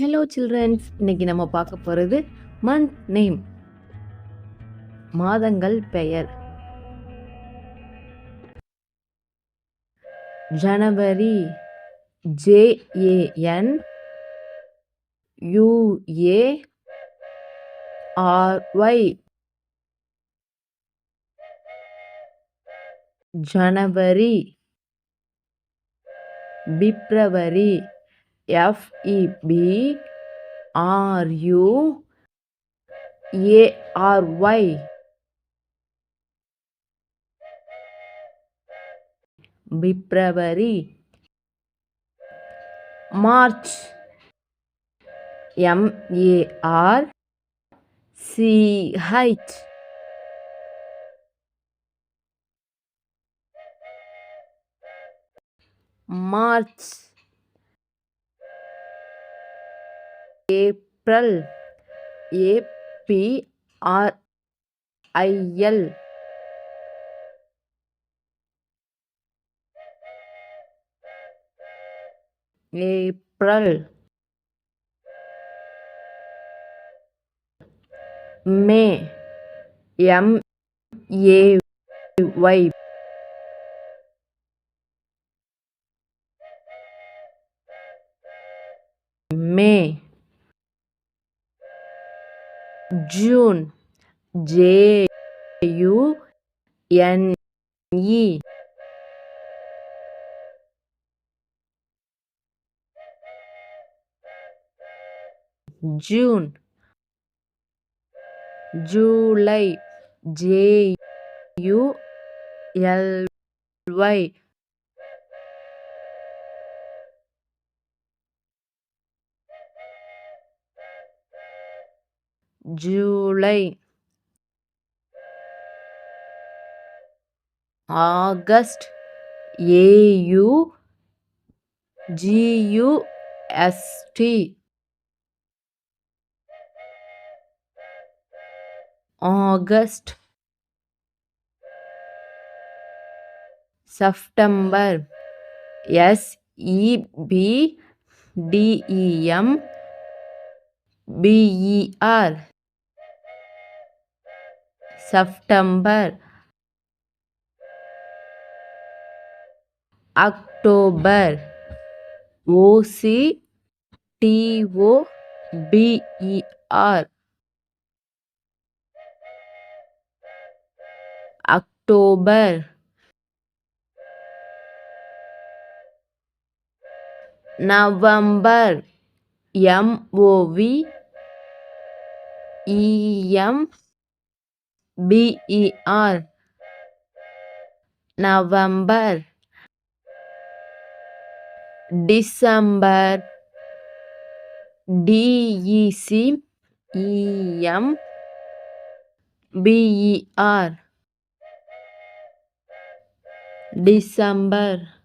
Hello children's, இன்னைக்கு நம்ம பார்க்க போகிறது மந்த் நேம், மாதங்கள் பெயர். January, JANUARY. January. February, FEBRUARY. February. March, MARCH. March. April, APRIL. April. May, MAY. May. June, JUNE. June. July, JULY. July. August, AUGUST. August. September, SEPTEMBER. September. October, OCTOBER. October. November, MOVEMBER. November. December, DECEMBER. December.